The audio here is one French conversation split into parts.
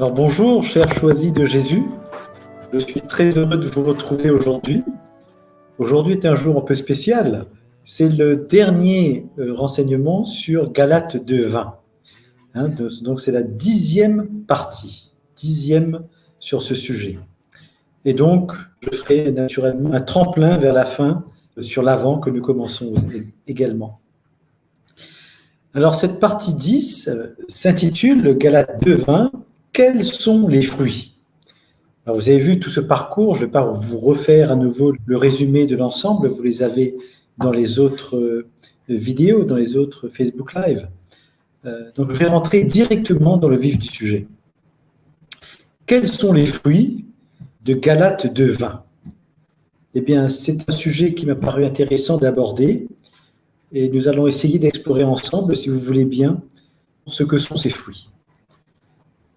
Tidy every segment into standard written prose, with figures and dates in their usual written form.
Alors bonjour, chers choisis de Jésus. Je suis très heureux de vous retrouver aujourd'hui. Aujourd'hui est un jour un peu spécial. C'est le dernier renseignement sur Galates 2:20. Donc c'est la 10e partie, 10e sur ce sujet. Et donc, je ferai naturellement un tremplin vers la fin sur l'avant que nous commençons également. Alors cette partie 10 s'intitule Galates 2:20. Quels sont les fruits? Alors vous avez vu tout ce parcours, je ne vais pas vous refaire à nouveau le résumé de l'ensemble, vous les avez dans les autres vidéos, dans les autres Facebook Live. Donc je vais rentrer directement dans le vif du sujet. Quels sont les fruits de Galates 2:20? Eh bien, c'est un sujet qui m'a paru intéressant d'aborder et nous allons essayer d'explorer ensemble, si vous voulez bien, ce que sont ces fruits.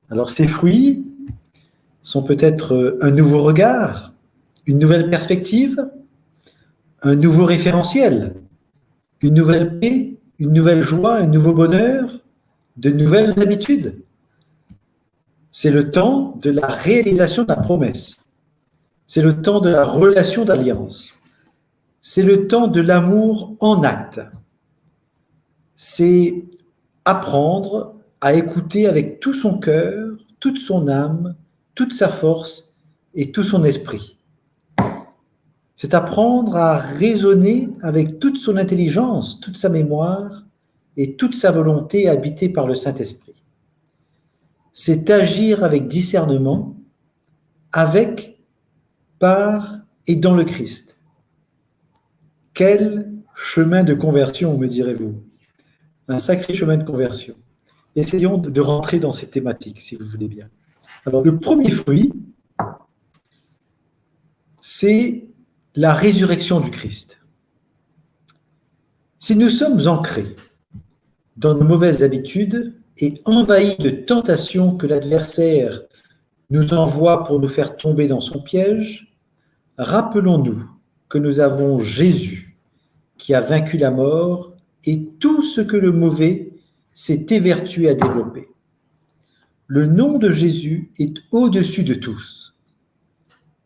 Alors ces fruits sont peut-être un nouveau regard, une nouvelle perspective, un nouveau référentiel, une nouvelle paix, une nouvelle joie, un nouveau bonheur, de nouvelles habitudes. C'est le temps de la réalisation de la promesse. C'est le temps de la relation d'alliance. C'est le temps de l'amour en acte. C'est apprendre à écouter avec tout son cœur, toute son âme, toute sa force et tout son esprit. C'est apprendre à raisonner avec toute son intelligence, toute sa mémoire et toute sa volonté habitée par le Saint-Esprit. C'est agir avec discernement, avec, par et dans le Christ. Quel chemin de conversion, me direz-vous? Un sacré chemin de conversion. Essayons de rentrer dans ces thématiques, si vous voulez bien. Alors, le premier fruit, c'est la résurrection du Christ. Si nous sommes ancrés dans nos mauvaises habitudes et envahis de tentations que l'adversaire nous envoie pour nous faire tomber dans son piège, rappelons-nous que nous avons Jésus qui a vaincu la mort et tout ce que le mauvais s'est évertué à développer. Le nom de Jésus est au-dessus de tous.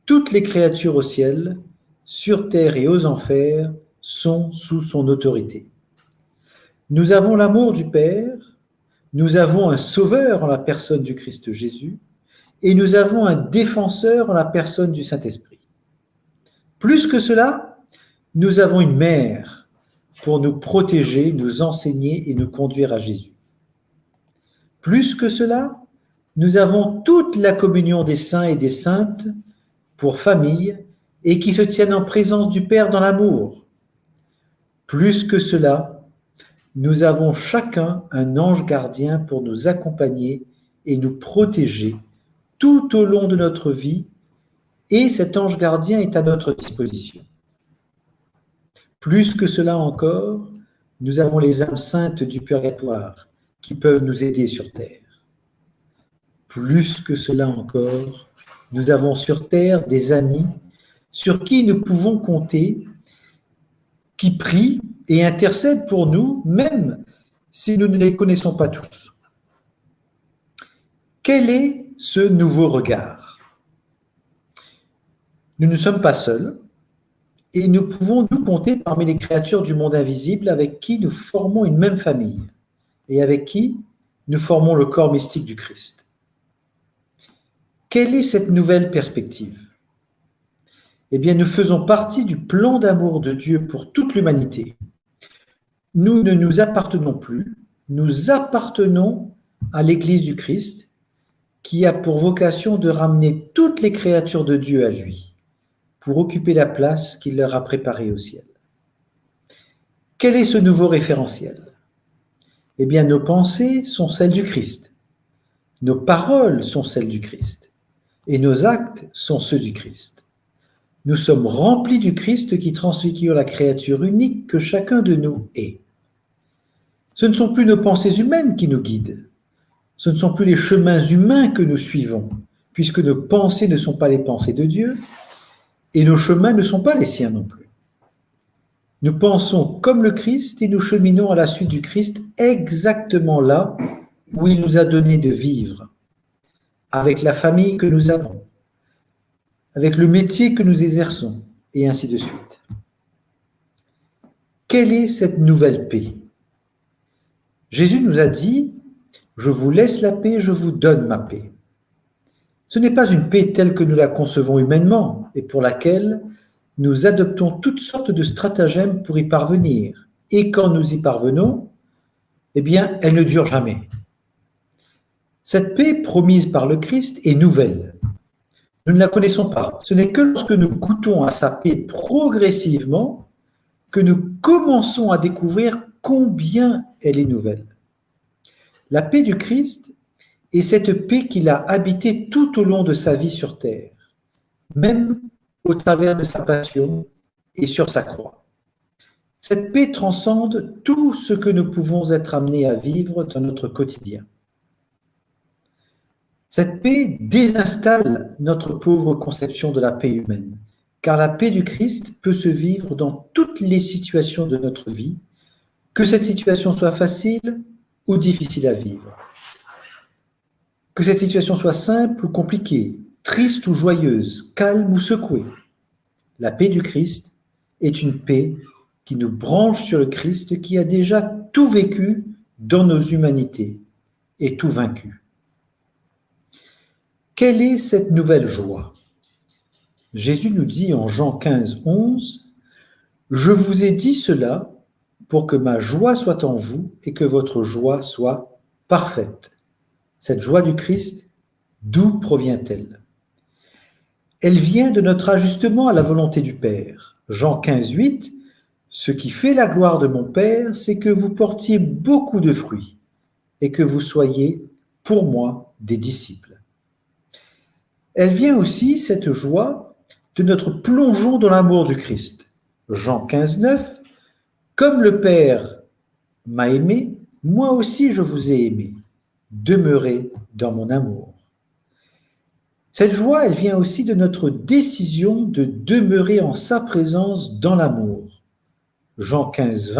Toutes les créatures au ciel, sur terre et aux enfers sont sous son autorité. Nous avons l'amour du Père, nous avons un sauveur en la personne du Christ Jésus, et nous avons un défenseur en la personne du Saint-Esprit. Plus que cela, nous avons une mère pour nous protéger, nous enseigner et nous conduire à Jésus. Plus que cela, nous avons toute la communion des saints et des saintes pour famille et qui se tiennent en présence du Père dans l'amour. Plus que cela, nous avons chacun un ange gardien pour nous accompagner et nous protéger tout au long de notre vie, et cet ange gardien est à notre disposition. Plus que cela encore, nous avons les âmes saintes du purgatoire qui peuvent nous aider sur terre. Plus que cela encore, nous avons sur terre des amis sur qui nous pouvons compter, qui prient et intercèdent pour nous, même si nous ne les connaissons pas tous. Quel est ce nouveau regard? Nous ne sommes pas seuls et nous pouvons nous compter parmi les créatures du monde invisible avec qui nous formons une même famille et avec qui nous formons le corps mystique du Christ. Quelle est cette nouvelle perspective? Eh bien, nous faisons partie du plan d'amour de Dieu pour toute l'humanité. Nous ne nous appartenons plus, nous appartenons à l'Église du Christ qui a pour vocation de ramener toutes les créatures de Dieu à lui, pour occuper la place qu'il leur a préparée au ciel. Quel est ce nouveau référentiel? Eh bien, nos pensées sont celles du Christ, nos paroles sont celles du Christ, et nos actes sont ceux du Christ. Nous sommes remplis du Christ qui transfigure la créature unique que chacun de nous est. Ce ne sont plus nos pensées humaines qui nous guident, ce ne sont plus les chemins humains que nous suivons, puisque nos pensées ne sont pas les pensées de Dieu, et nos chemins ne sont pas les siens non plus. Nous pensons comme le Christ et nous cheminons à la suite du Christ exactement là où il nous a donné de vivre. avec la famille que nous avons, avec le métier que nous exerçons, et ainsi de suite. Quelle est cette nouvelle paix? Jésus nous a dit « Je vous laisse la paix, je vous donne ma paix ». Ce n'est pas une paix telle que nous la concevons humainement et pour laquelle nous adoptons toutes sortes de stratagèmes pour y parvenir. Et quand nous y parvenons, eh bien, elle ne dure jamais. Cette paix promise par le Christ est nouvelle. Nous ne la connaissons pas. Ce n'est que lorsque nous goûtons à sa paix progressivement que nous commençons à découvrir combien elle est nouvelle. La paix du Christ est cette paix qu'il a habitée tout au long de sa vie sur terre, même au travers de sa passion et sur sa croix. Cette paix transcende tout ce que nous pouvons être amenés à vivre dans notre quotidien. Cette paix désinstalle notre pauvre conception de la paix humaine, car la paix du Christ peut se vivre dans toutes les situations de notre vie, que cette situation soit facile ou difficile à vivre. Que cette situation soit simple ou compliquée, triste ou joyeuse, calme ou secouée. La paix du Christ est une paix qui nous branche sur le Christ qui a déjà tout vécu dans nos humanités et tout vaincu. Quelle est cette nouvelle joie? Jésus nous dit en Jean 15, 11, « Je vous ai dit cela pour que ma joie soit en vous et que votre joie soit parfaite. » Cette joie du Christ, d'où provient-elle? Elle vient de notre ajustement à la volonté du Père. Jean 15, 8, « Ce qui fait la gloire de mon Père, c'est que vous portiez beaucoup de fruits et que vous soyez, pour moi, des disciples. » Elle vient aussi, cette joie, de notre plongeon dans l'amour du Christ. Jean 15, 9, « Comme le Père m'a aimé, moi aussi je vous ai aimé. Demeurez dans mon amour. » Cette joie, elle vient aussi de notre décision de demeurer en sa présence dans l'amour. Jean 15,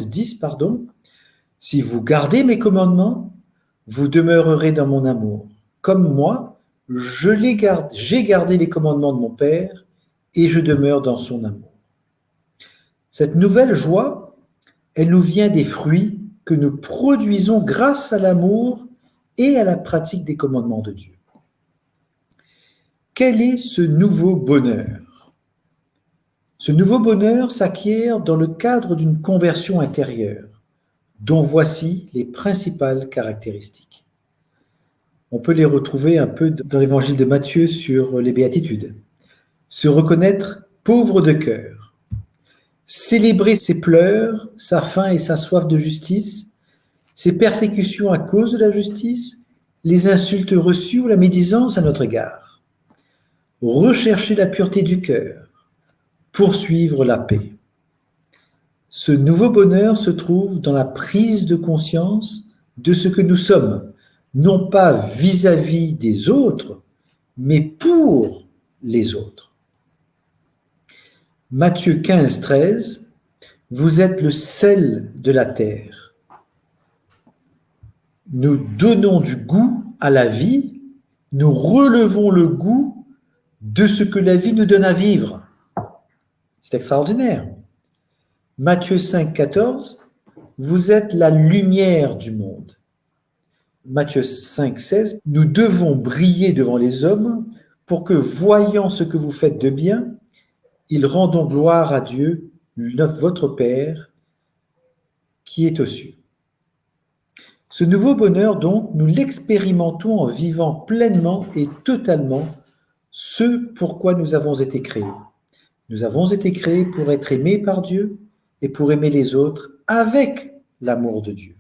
10, « Si vous gardez mes commandements, vous demeurerez dans mon amour. Comme moi, j'ai gardé les commandements de mon Père et je demeure dans son amour. » Cette nouvelle joie, elle nous vient des fruits que nous produisons grâce à l'amour et à la pratique des commandements de Dieu. Quel est ce nouveau bonheur? Ce nouveau bonheur s'acquiert dans le cadre d'une conversion intérieure, dont voici les principales caractéristiques. On peut les retrouver un peu dans l'évangile de Matthieu sur les béatitudes. Se reconnaître pauvre de cœur, célébrer ses pleurs, sa faim et sa soif de justice, ses persécutions à cause de la justice, les insultes reçues ou la médisance à notre égard. Rechercher la pureté du cœur, poursuivre la paix. Ce nouveau bonheur se trouve dans la prise de conscience de ce que nous sommes, non pas vis-à-vis des autres, mais pour les autres. Matthieu 15, 13, « Vous êtes le sel de la terre. » Nous donnons du goût à la vie, nous relevons le goût de ce que la vie nous donne à vivre. C'est extraordinaire. Matthieu 5, 14, « Vous êtes la lumière du monde. » Matthieu 5, 16, « Nous devons briller devant les hommes pour que, voyant ce que vous faites de bien, ils rendent gloire à Dieu, votre Père, qui est aux cieux. » Ce nouveau bonheur, donc, nous l'expérimentons en vivant pleinement et totalement ce pourquoi nous avons été créés. Nous avons été créés pour être aimés par Dieu et pour aimer les autres avec l'amour de Dieu.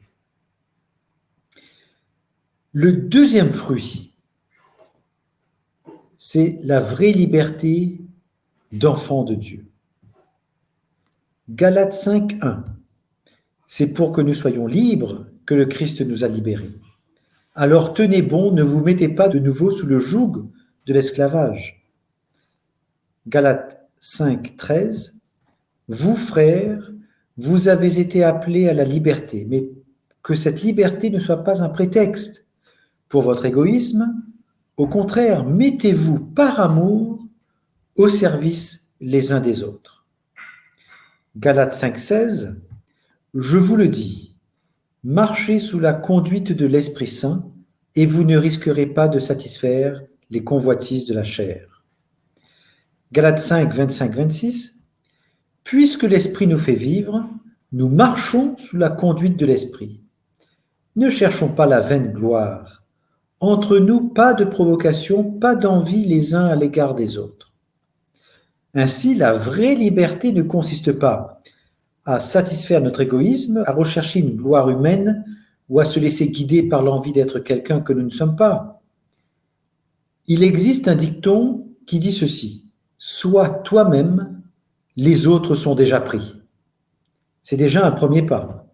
Le deuxième fruit, c'est la vraie liberté d'enfant de Dieu. Galates 5, 1. C'est pour que nous soyons libres que le Christ nous a libérés. Alors tenez bon, ne vous mettez pas de nouveau sous le joug de l'esclavage. Galates 5, 13. Vous, frères, vous avez été appelés à la liberté, mais que cette liberté ne soit pas un prétexte pour votre égoïsme Au contraire, mettez-vous par amour au service les uns des autres. Galates 5,16, je vous le dis, marchez sous la conduite de l'Esprit Saint et vous ne risquerez pas de satisfaire les convoitises de la chair. Galates 5, 25, 26, puisque l'Esprit nous fait vivre, nous marchons sous la conduite de l'Esprit. Ne cherchons pas la vaine gloire. Entre nous, pas de provocation, pas d'envie les uns à l'égard des autres. Ainsi, la vraie liberté ne consiste pas à satisfaire notre égoïsme, à rechercher une gloire humaine ou à se laisser guider par l'envie d'être quelqu'un que nous ne sommes pas. Il existe un dicton qui dit ceci, « Sois toi-même, les autres sont déjà pris ». C'est déjà un premier pas.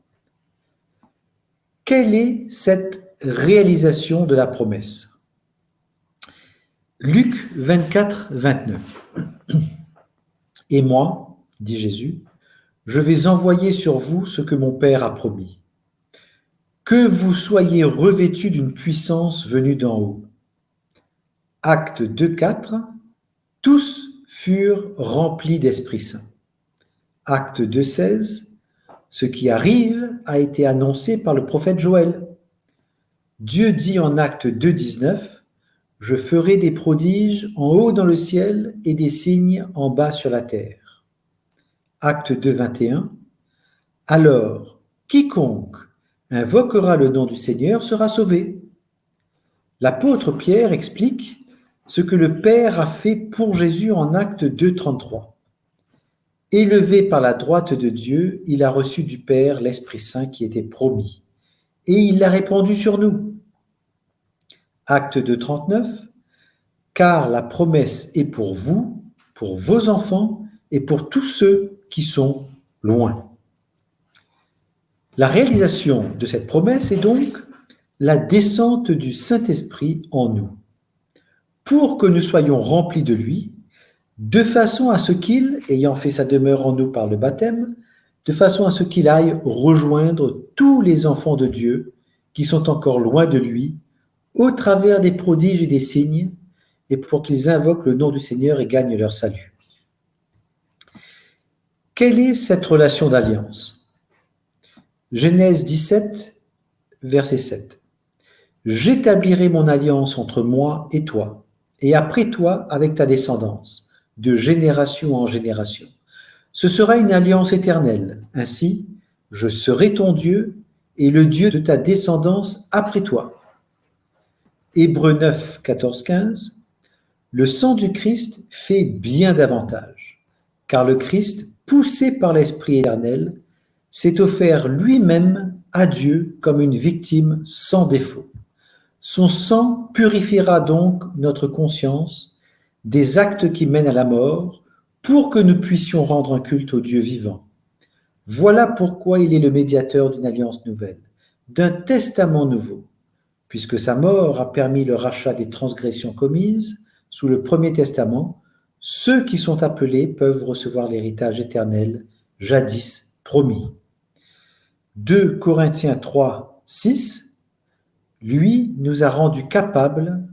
Quelle est cette réalisation de la promesse ? Luc 24, 29. « Et moi, dit Jésus, je vais envoyer sur vous ce que mon Père a promis. Que vous soyez revêtus d'une puissance venue d'en haut. » Acte 2, 4. Tous furent remplis d'Esprit Saint. Acte 2, 16. Ce qui arrive a été annoncé par le prophète Joël. Dieu dit en Acte 2, 19, « Je ferai des prodiges en haut dans le ciel et des signes en bas sur la terre. » Acte 2, 21, « Alors, quiconque invoquera le nom du Seigneur sera sauvé. » L'apôtre Pierre explique ce que le Père a fait pour Jésus en Acte 2, 33. Élevé par la droite de Dieu, il a reçu du Père l'Esprit Saint qui était promis, et il l'a répandu sur nous. Acte 2, 39. Car la promesse est pour vous, pour vos enfants et pour tous ceux qui sont loin. La réalisation de cette promesse est donc la descente du Saint-Esprit en nous, pour que nous soyons remplis de lui, de façon à ce qu'il, ayant fait sa demeure en nous par le baptême, de façon à ce qu'il aille rejoindre tous les enfants de Dieu qui sont encore loin de lui, au travers des prodiges et des signes, et pour qu'ils invoquent le nom du Seigneur et gagnent leur salut. Quelle est cette relation d'alliance ? Genèse 17, verset 7. « J'établirai mon alliance entre moi et toi, et après toi avec ta descendance, de génération en génération. Ce sera une alliance éternelle. Ainsi, je serai ton Dieu et le Dieu de ta descendance après toi. » Hébreux 9, 14, 15. Le sang du Christ fait bien davantage, car le Christ, poussé par l'Esprit éternel, s'est offert lui-même à Dieu comme une victime sans défaut. Son sang purifiera donc notre conscience des actes qui mènent à la mort, pour que nous puissions rendre un culte au Dieu vivant. Voilà pourquoi il est le médiateur d'une alliance nouvelle, d'un testament nouveau, puisque sa mort a permis le rachat des transgressions commises sous le premier testament. Ceux qui sont appelés peuvent recevoir l'héritage éternel jadis promis. 2 Corinthiens 3, 6, lui nous a rendus capables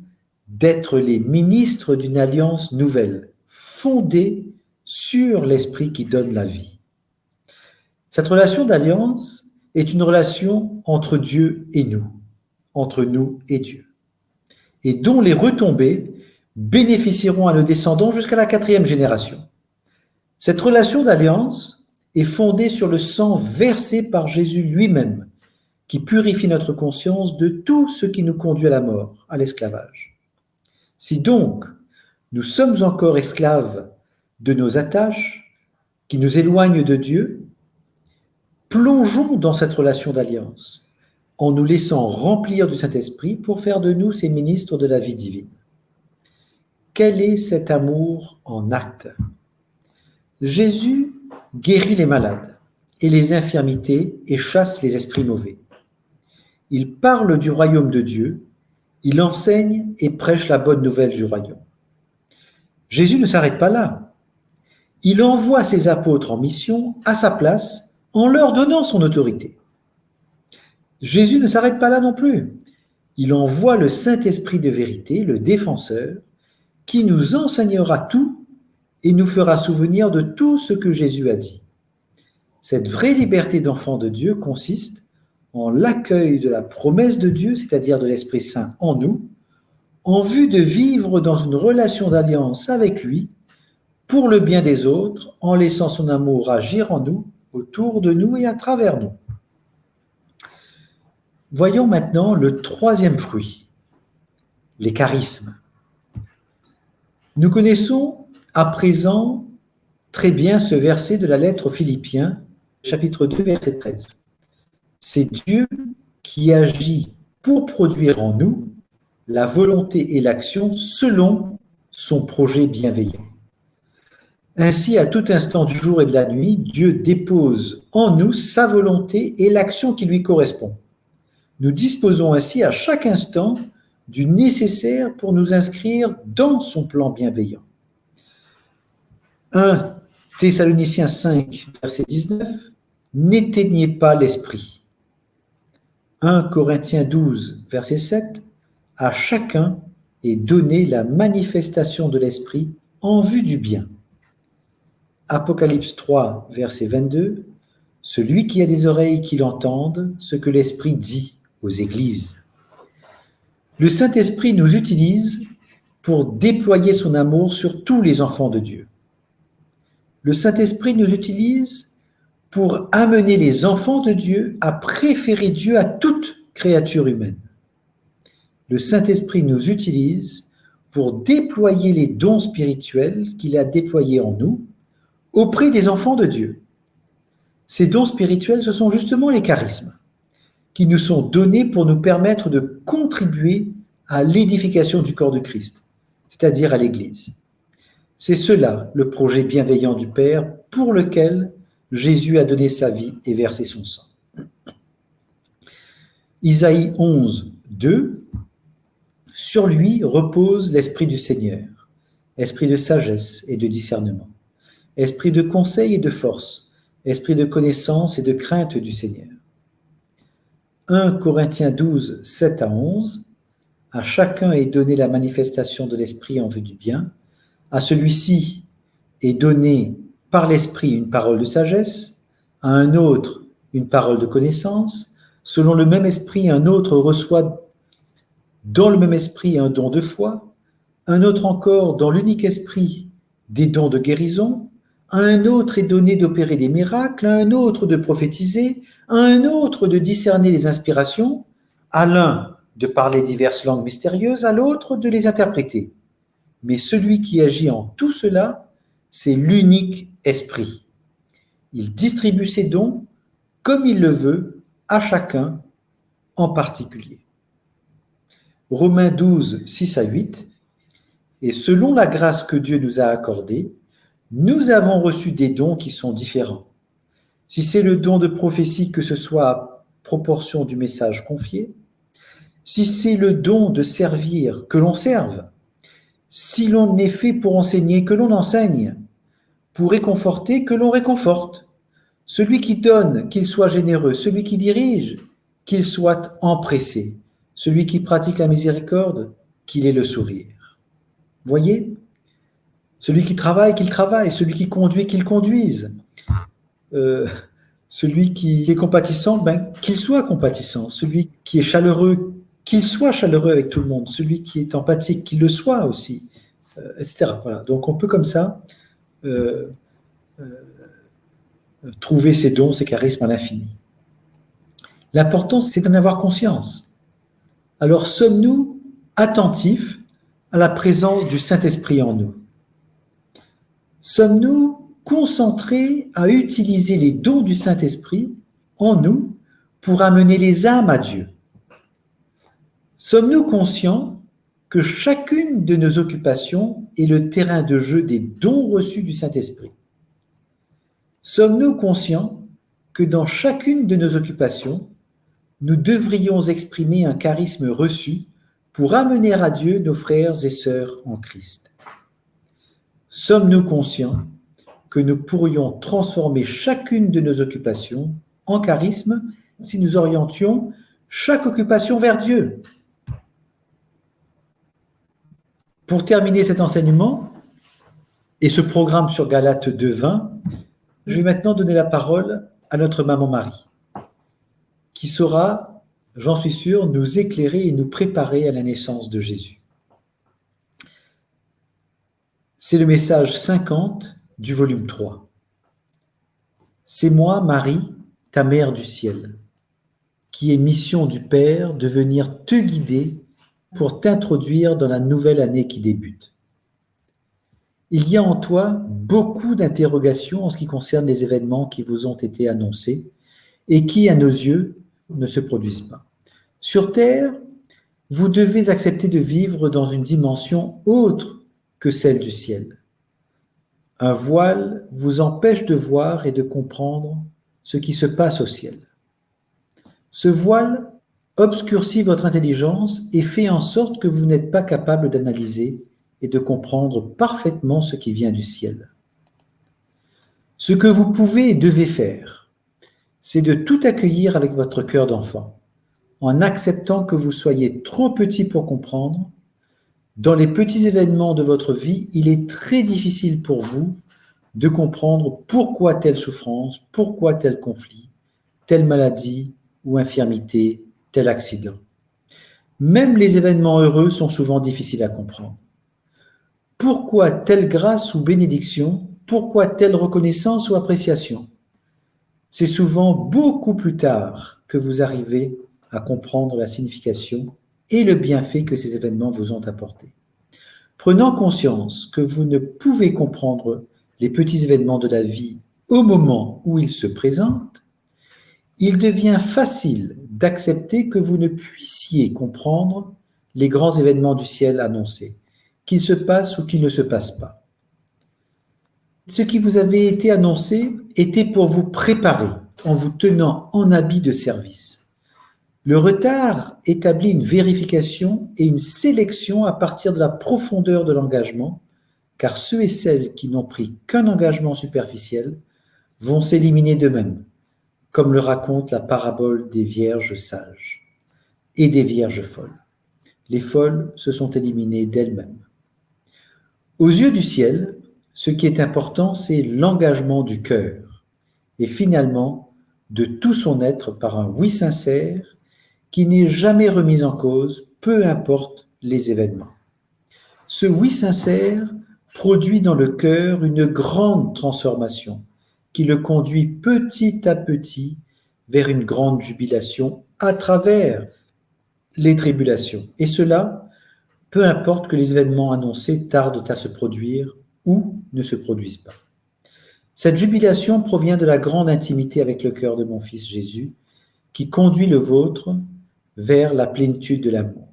d'être les ministres d'une alliance nouvelle, fondée sur l'Esprit qui donne la vie. Cette relation d'alliance est une relation entre Dieu et nous, entre nous et Dieu, et dont les retombées bénéficieront à nos descendants jusqu'à la 4e génération. Cette relation d'alliance est fondée sur le sang versé par Jésus lui-même, qui purifie notre conscience de tout ce qui nous conduit à la mort, à l'esclavage. Si donc nous sommes encore esclaves de nos attaches qui nous éloignent de Dieu, plongeons dans cette relation d'alliance en nous laissant remplir du Saint-Esprit pour faire de nous ces ministres de la vie divine. Quel est cet amour en acte ? Jésus guérit les malades et les infirmités et chasse les esprits mauvais. Il parle du royaume de Dieu. Il enseigne et prêche la bonne nouvelle du royaume. Jésus ne s'arrête pas là. Il envoie ses apôtres en mission à sa place en leur donnant son autorité. Jésus ne s'arrête pas là non plus. il envoie le Saint-Esprit de vérité, le défenseur, qui nous enseignera tout et nous fera souvenir de tout ce que Jésus a dit. Cette vraie liberté d'enfant de Dieu consiste en l'accueil de la promesse de Dieu, c'est-à-dire de l'Esprit Saint en nous, en vue de vivre dans une relation d'alliance avec lui, pour le bien des autres, en laissant son amour agir en nous, autour de nous et à travers nous. Voyons maintenant le troisième fruit, les charismes. Nous connaissons à présent très bien ce verset de la lettre aux Philippiens, chapitre 2, verset 13. C'est Dieu qui agit pour produire en nous la volonté et l'action selon son projet bienveillant. Ainsi, à tout instant du jour et de la nuit, Dieu dépose en nous sa volonté et l'action qui lui correspond. Nous disposons ainsi à chaque instant du nécessaire pour nous inscrire dans son plan bienveillant. 1 Thessaloniciens 5, verset 19, n'éteignez pas l'esprit. 1 Corinthiens 12, verset 7, à chacun est donnée la manifestation de l'esprit en vue du bien. Apocalypse 3, verset 22, celui qui a des oreilles qu'il entende ce que l'Esprit dit aux églises. Le Saint-Esprit nous utilise pour déployer son amour sur tous les enfants de Dieu. Le Saint-Esprit nous utilise pour amener les enfants de Dieu à préférer Dieu à toute créature humaine. Le Saint-Esprit nous utilise pour déployer les dons spirituels qu'il a déployés en nous auprès des enfants de Dieu. Ces dons spirituels, ce sont justement les charismes qui nous sont donnés pour nous permettre de contribuer à l'édification du corps de Christ, c'est-à-dire à l'Église. C'est cela le projet bienveillant du Père pour lequel Jésus a donné sa vie et versé son sang. Isaïe 11, 2, sur lui repose l'Esprit du Seigneur, esprit de sagesse et de discernement, esprit de conseil et de force, esprit de connaissance et de crainte du Seigneur. 1 Corinthiens 12, 7 à 11, à chacun est donnée la manifestation de l'Esprit en vue du bien, à celui-ci est donnée par l'Esprit une parole de sagesse, à un autre une parole de connaissance, selon le même Esprit un autre reçoit dans le même Esprit un don de foi, un autre encore dans l'unique Esprit des dons de guérison, à un autre est donné d'opérer des miracles, à un autre de prophétiser, à un autre de discerner les inspirations, à l'un de parler diverses langues mystérieuses, à l'autre de les interpréter. Mais celui qui agit en tout cela, c'est l'unique Esprit. Il distribue ses dons comme il le veut à chacun en particulier. Romains 12, 6 à 8, et selon la grâce que Dieu nous a accordée, nous avons reçu des dons qui sont différents. Si c'est le don de prophétie, que ce soit à proportion du message confié, si c'est le don de servir, que l'on serve, si l'on est fait pour enseigner, que l'on enseigne, pour réconforter, que l'on réconforte. Celui qui donne, qu'il soit généreux, celui qui dirige, qu'il soit empressé, celui qui pratique la miséricorde, qu'il ait le sourire. Voyez ? Celui qui travaille, qu'il travaille, celui qui conduit, qu'il conduise. Celui qui est compatissant, qu'il soit compatissant. Celui qui est chaleureux, qu'il soit chaleureux avec tout le monde. Celui qui est empathique, qu'il le soit aussi, etc. Voilà. Donc on peut comme ça trouver ces dons, ces charismes à l'infini. L'important, c'est d'en avoir conscience. Alors sommes-nous attentifs à la présence du Saint-Esprit en nous? Sommes-nous concentrés à utiliser les dons du Saint-Esprit en nous pour amener les âmes à Dieu? Sommes-nous conscients que chacune de nos occupations est le terrain de jeu des dons reçus du Saint-Esprit? Sommes-nous conscients que dans chacune de nos occupations, nous devrions exprimer un charisme reçu pour amener à Dieu nos frères et sœurs en Christ? Sommes-nous conscients que nous pourrions transformer chacune de nos occupations en charisme si nous orientions chaque occupation vers Dieu? Pour terminer cet enseignement et ce programme sur Galates 2:20, je vais maintenant donner la parole à notre maman Marie, qui saura, j'en suis sûr, nous éclairer et nous préparer à la naissance de Jésus. C'est le message 50 du volume 3. C'est moi, Marie, ta mère du ciel, qui est mission du Père de venir te guider pour t'introduire dans la nouvelle année qui débute. Il y a en toi beaucoup d'interrogations en ce qui concerne les événements qui vous ont été annoncés et qui, à nos yeux, ne se produisent pas. Sur Terre, vous devez accepter de vivre dans une dimension autre que celle du ciel. Un voile vous empêche de voir et de comprendre ce qui se passe au ciel. Ce voile obscurcit votre intelligence et fait en sorte que vous n'êtes pas capable d'analyser et de comprendre parfaitement ce qui vient du ciel. Ce que vous pouvez et devez faire, c'est de tout accueillir avec votre cœur d'enfant, en acceptant que vous soyez trop petit pour comprendre. Dans les petits événements de votre vie, il est très difficile pour vous de comprendre pourquoi telle souffrance, pourquoi tel conflit, telle maladie ou infirmité, tel accident. Même les événements heureux sont souvent difficiles à comprendre. Pourquoi telle grâce ou bénédiction? Pourquoi telle reconnaissance ou appréciation? C'est souvent beaucoup plus tard que vous arrivez à comprendre la signification et le bienfait que ces événements vous ont apporté. Prenant conscience que vous ne pouvez comprendre les petits événements de la vie au moment où ils se présentent, il devient facile d'accepter que vous ne puissiez comprendre les grands événements du ciel annoncés, qu'ils se passent ou qu'ils ne se passent pas. Ce qui vous avait été annoncé était pour vous préparer en vous tenant en habit de service. Le retard établit une vérification et une sélection à partir de la profondeur de l'engagement, car ceux et celles qui n'ont pris qu'un engagement superficiel vont s'éliminer d'eux-mêmes, comme le raconte la parabole des vierges sages et des vierges folles. Les folles se sont éliminées d'elles-mêmes. Aux yeux du ciel, ce qui est important, c'est l'engagement du cœur et finalement de tout son être par un oui sincère qui n'est jamais remis en cause, peu importe les événements. Ce oui sincère produit dans le cœur une grande transformation qui le conduit petit à petit vers une grande jubilation à travers les tribulations. Et cela, peu importe que les événements annoncés tardent à se produire ou ne se produisent pas. Cette jubilation provient de la grande intimité avec le cœur de mon Fils Jésus, qui conduit le vôtre vers la plénitude de l'amour.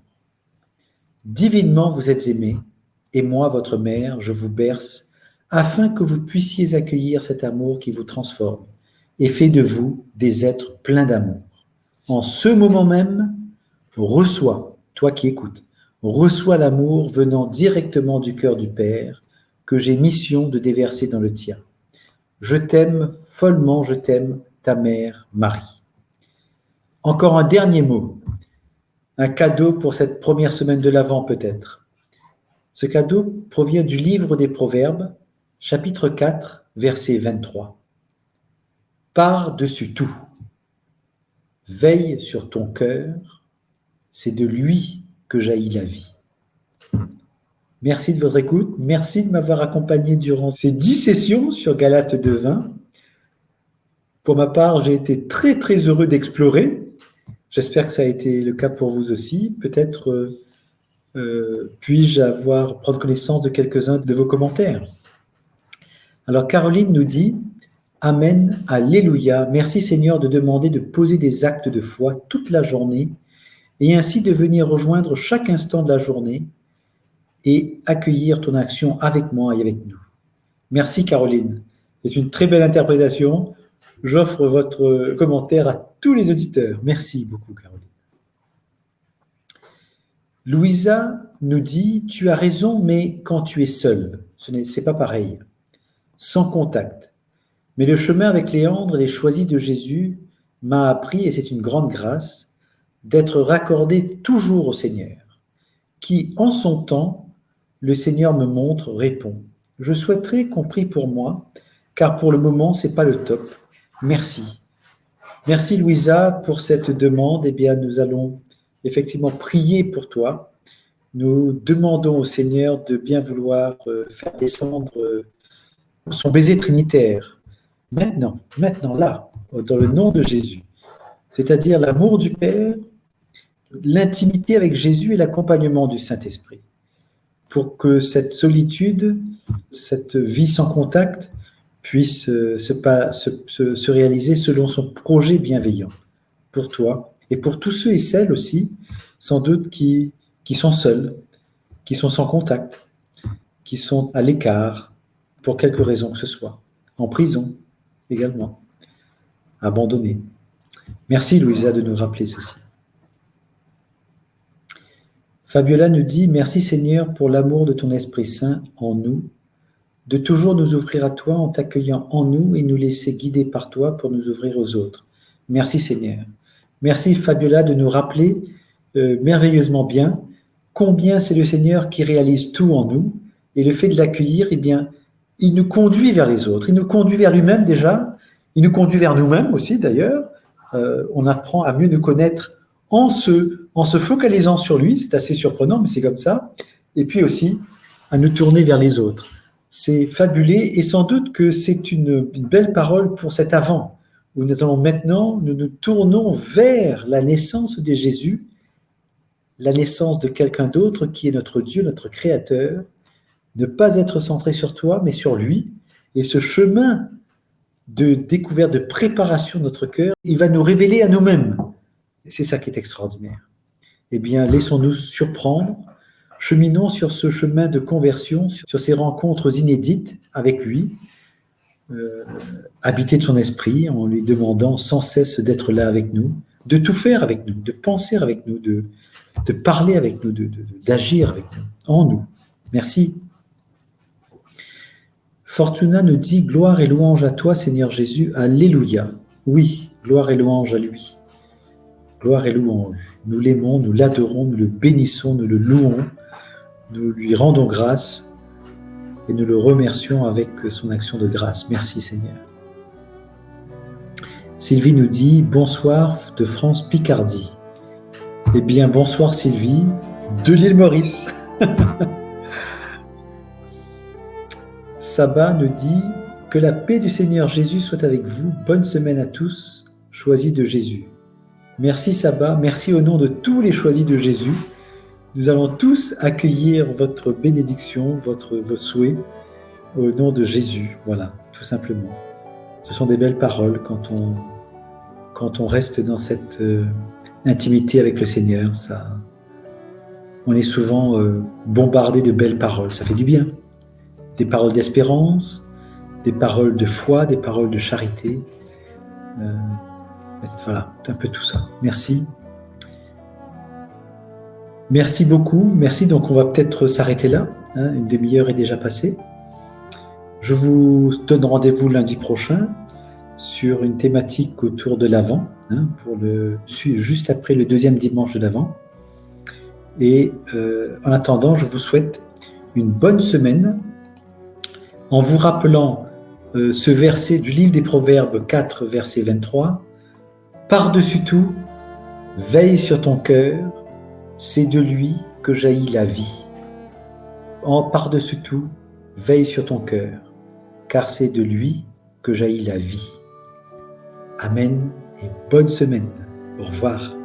Divinement vous êtes aimés, et moi, votre mère, je vous berce, afin que vous puissiez accueillir cet amour qui vous transforme et fait de vous des êtres pleins d'amour. En ce moment même, reçois, toi qui écoutes, reçois l'amour venant directement du cœur du Père que j'ai mission de déverser dans le tien. Je t'aime follement, je t'aime, ta mère Marie. Encore un dernier mot, un cadeau pour cette première semaine de l'Avent peut-être. Ce cadeau provient du livre des Proverbes, chapitre 4, verset 23. Par-dessus tout, veille sur ton cœur, c'est de lui que jaillit la vie. Merci de votre écoute, merci de m'avoir accompagné durant ces 10 sessions sur Galates 2:20. Pour ma part, j'ai été très très heureux d'explorer. J'espère que ça a été le cas pour vous aussi. Peut-être puis-je prendre connaissance de quelques-uns de vos commentaires. Alors Caroline nous dit « Amen, Alléluia, merci Seigneur de demander de poser des actes de foi toute la journée et ainsi de venir rejoindre chaque instant de la journée et accueillir ton action avec moi et avec nous. » Merci Caroline, c'est une très belle interprétation. J'offre votre commentaire à tous les auditeurs. Merci beaucoup Caroline. Louisa nous dit « Tu as raison, mais quand tu es seule, c'est pas pareil. Sans contact. Mais le chemin avec Léandre et les choisis de Jésus m'a appris, et c'est une grande grâce, d'être raccordé toujours au Seigneur, qui, en son temps, le Seigneur me montre, répond. Je souhaiterais qu'on prie pour moi, car pour le moment, c'est pas le top. Merci. Merci Louisa pour cette demande. Eh bien, nous allons effectivement prier pour toi. Nous demandons au Seigneur de bien vouloir faire descendre son baiser trinitaire. Maintenant, là, dans le nom de Jésus. C'est-à-dire l'amour du Père, l'intimité avec Jésus et l'accompagnement du Saint-Esprit. Pour que cette solitude, cette vie sans contact puisse se réaliser selon son projet bienveillant pour toi et pour tous ceux et celles aussi, sans doute, qui sont seuls, qui sont sans contact, qui sont à l'écart, pour quelque raison que ce soit, en prison également, abandonnés. Merci Louisa de nous rappeler ceci. Fabiola nous dit « Merci Seigneur pour l'amour de ton Esprit Saint en nous, de toujours nous ouvrir à toi en t'accueillant en nous et nous laisser guider par toi pour nous ouvrir aux autres. Merci Seigneur. » Merci Fabiola de nous rappeler merveilleusement bien combien c'est le Seigneur qui réalise tout en nous et le fait de l'accueillir, eh bien, il nous conduit vers les autres, il nous conduit vers lui-même déjà, il nous conduit vers nous-mêmes aussi d'ailleurs. On apprend à mieux nous connaître en se focalisant sur lui, c'est assez surprenant, mais c'est comme ça, et puis aussi à nous tourner vers les autres. C'est fabulé, et sans doute que c'est une belle parole pour cet avant, où nous allons maintenant, nous nous tournons vers la naissance de Jésus, la naissance de quelqu'un d'autre qui est notre Dieu, notre Créateur, ne pas être centré sur toi, mais sur lui, et ce chemin de découverte, de préparation de notre cœur, il va nous révéler à nous-mêmes. Et c'est ça qui est extraordinaire. Eh bien, laissons-nous surprendre, cheminons sur ce chemin de conversion, sur ces rencontres inédites avec lui, habiter de son esprit en lui demandant sans cesse d'être là avec nous, de tout faire avec nous, de penser avec nous, de parler avec nous, d'agir avec nous, en nous. Merci. Fortuna nous dit « Gloire et louange à toi, Seigneur Jésus, Alléluia ». Oui, gloire et louange à lui. Gloire et louange. Nous l'aimons, nous l'adorons, nous le bénissons, nous le louons, nous lui rendons grâce et nous le remercions avec son action de grâce. Merci Seigneur. Sylvie nous dit « Bonsoir de France Picardie ». Eh bien, bonsoir Sylvie, de l'île Maurice. Saba nous dit « Que la paix du Seigneur Jésus soit avec vous. Bonne semaine à tous, choisis de Jésus. » Merci Saba, merci au nom de tous les choisis de Jésus. Nous allons tous accueillir votre bénédiction, vos souhaits au nom de Jésus. Voilà, tout simplement. Ce sont des belles paroles quand on reste dans cette intimité avec le Seigneur. On est souvent bombardé de belles paroles, ça fait du bien. Des paroles d'espérance, des paroles de foi, des paroles de charité. Voilà, un peu tout ça. Merci. Merci beaucoup. Merci. Donc, on va peut-être s'arrêter là. Une demi-heure est déjà passée. Je vous donne rendez-vous lundi prochain sur une thématique autour de l'Avent, juste après le deuxième dimanche de l'Avent. Et en attendant, je vous souhaite une bonne semaine en vous rappelant ce verset du livre des Proverbes 4, verset 23. Par-dessus tout, veille sur ton cœur, c'est de lui que jaillit la vie. Par-dessus tout, veille sur ton cœur, car c'est de lui que jaillit la vie. Amen et bonne semaine. Au revoir.